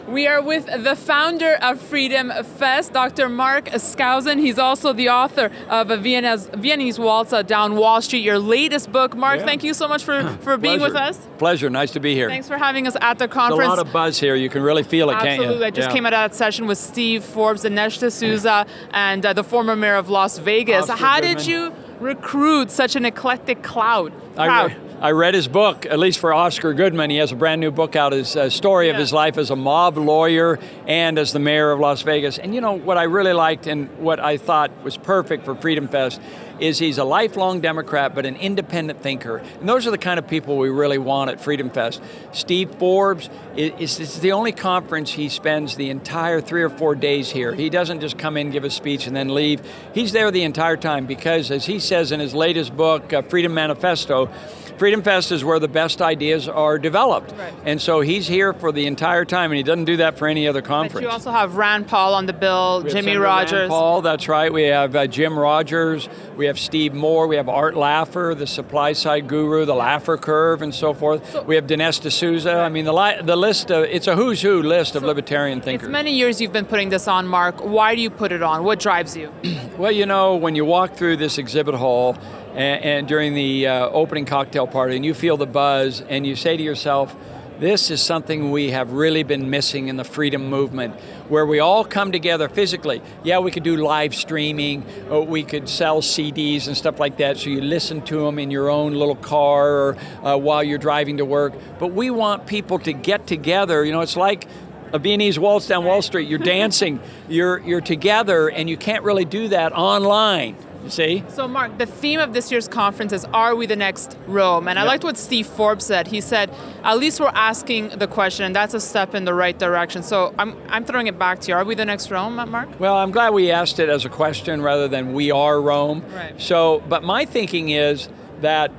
We are with the founder of FreedomFest, Dr. Mark Skousen. He's also the author of a Viennese Waltz down Wall Street, your latest book. Mark, thank you so much for being with us. Pleasure, nice to be here. Thanks for having us at the conference. There's a lot of buzz here, you can really feel it, can't you? Absolutely, I just came out of that session with Steve Forbes, Dinesh D'Souza, and the former mayor of Las Vegas. How did you recruit such an eclectic crowd? I read his book, at least for Oscar Goodman. He has a brand new book out, his story of his life as a mob lawyer and as the mayor of Las Vegas. And you know, what I really liked and what I thought was perfect for Freedom Fest is he's a lifelong Democrat, but an independent thinker. And those are the kind of people we really want at Freedom Fest. Steve Forbes, is the only conference he spends the entire 3 or 4 days here. He doesn't just come in, give a speech, and then leave. He's there the entire time because, as he says in his latest book, Freedom Manifesto, Freedom Fest is where the best ideas are developed. Right. And so he's here for the entire time, and he doesn't do that for any other conference. But you also have Rand Paul on the bill, Jimmy Rogers. Rand Paul, that's right. We have Jim Rogers, we have Steve Moore, we have Art Laffer, the supply side guru, the Laffer curve, and so forth. We have Dinesh D'Souza. I mean, the list, it's a who's who list of libertarian thinkers. It's many years you've been putting this on, Mark. Why do you put it on? What drives you? Well, you know, when you walk through this exhibit hall, and during the opening cocktail party, and you feel the buzz, and you say to yourself, this is something we have really been missing in the freedom movement, where we all come together physically. Yeah, we could do live streaming, or we could sell CDs and stuff like that, so you listen to them in your own little car or while you're driving to work. But we want people to get together. You know, it's like a Viennese Waltz down Wall Street. You're dancing, you're together, and you can't really do that online. You see? So Mark, the theme of this year's conference is, are we the next Rome? And I liked what Steve Forbes said. He said, at least we're asking the question, and that's a step in the right direction. So I'm throwing it back to you. Are we the next Rome, Mark? Well, I'm glad we asked it as a question rather than we are Rome. Right. So, but my thinking is that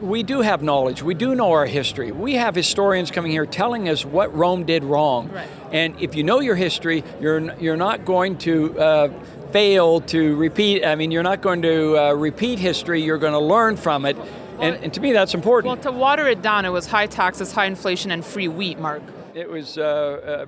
we do have knowledge. We do know our history. We have historians coming here telling us what Rome did wrong. Right. And if you know your history, you're not going to fail to repeat. I mean, you're not going to repeat history. You're going to learn from it. And to me, that's important. Well, to water it down, it was high taxes, high inflation, and free wheat, Mark. It was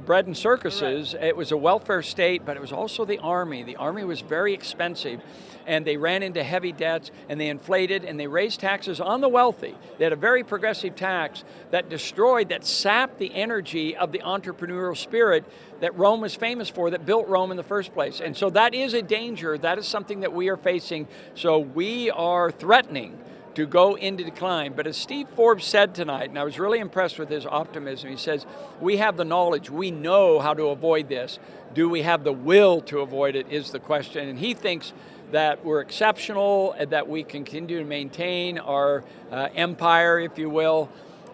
bread and circuses. Right. It was a welfare state, but it was also the army. The army was very expensive, and they ran into heavy debts, and they inflated, and they raised taxes on the wealthy. They had a very progressive tax that destroyed, that sapped the energy of the entrepreneurial spirit that Rome was famous for, that built Rome in the first place. And so that is a danger. That is something that we are facing. So we are threatening to go into decline. But as Steve Forbes said tonight, and I was really impressed with his optimism, he says, we have the knowledge, we know how to avoid this. Do we have the will to avoid it is the question. And he thinks that we're exceptional, that we can continue to maintain our empire, if you will.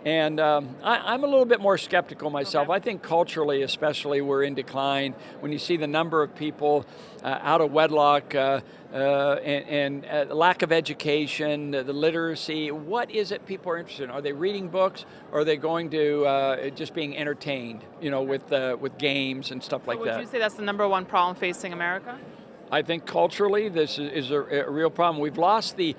And I'm a little bit more skeptical myself. Okay. I think culturally, especially, we're in decline. When you see the number of people out of wedlock and lack of education, the literacy, what is it people are interested in? Are they reading books, or are they going to just being entertained, you know, with games and stuff like that? Would you say that's the number one problem facing America? I think culturally this is a real problem. We've lost the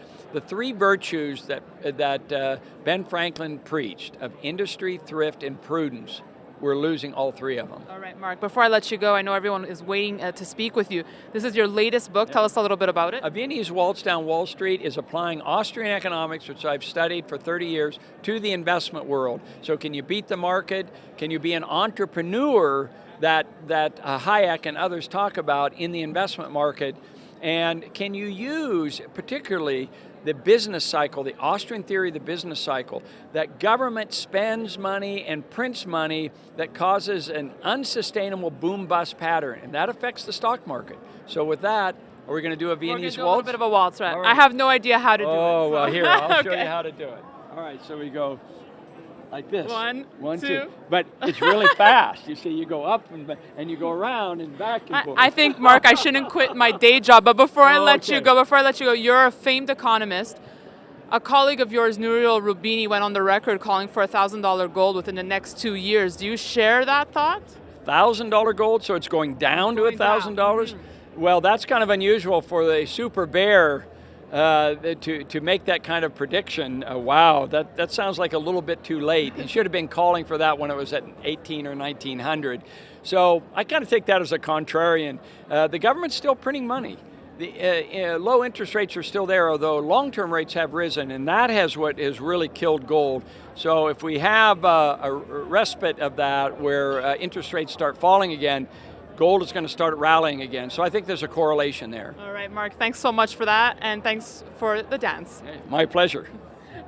three virtues that Ben Franklin preached of industry, thrift, and prudence. We're losing all three of them. All right, Mark, before I let you go, I know everyone is waiting to speak with you. This is your latest book. Tell us a little bit about it. A Viennese Waltz down Wall Street is applying Austrian economics, which I've studied for 30 years, to the investment world. So can you beat the market? Can you be an entrepreneur that Hayek and others talk about in the investment market? And can you use particularly the business cycle, the Austrian theory of the business cycle, that government spends money and prints money that causes an unsustainable boom-bust pattern, and that affects the stock market. So with that, are we going to do a Viennese waltz? A little bit of a waltz, right? I have no idea how to do it. Oh, well, here, I'll show you how to do it. All right, so we go like this. One, two. But it's really fast. You see, you go up and you go around and back and forth. I think, Mark, I shouldn't quit my day job. But before I let you go, you're a famed economist. A colleague of yours, Nouriel Roubini, went on the record calling for $1,000 gold within the next 2 years. Do you share that thought? $1,000 gold, so it's going down to $1,000? Well, that's kind of unusual for the super bear to make that kind of prediction, wow, that sounds like a little bit too late. He should have been calling for that when it was at 18 or 1900. So I kind of take that as a contrarian. The government's still printing money. The low interest rates are still there, although long-term rates have risen, and that has what has really killed gold. So if we have a respite of that where interest rates start falling again, gold is going to start rallying again. So I think there's a correlation there. All right, Mark, thanks so much for that, and thanks for the dance. My pleasure.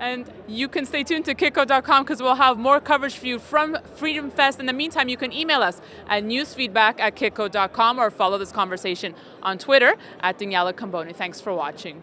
And you can stay tuned to Kitco.com because we'll have more coverage for you from FreedomFest. In the meantime, you can email us at newsfeedback@Kitco.com or follow this conversation on Twitter @Daniela Camboni. Thanks for watching.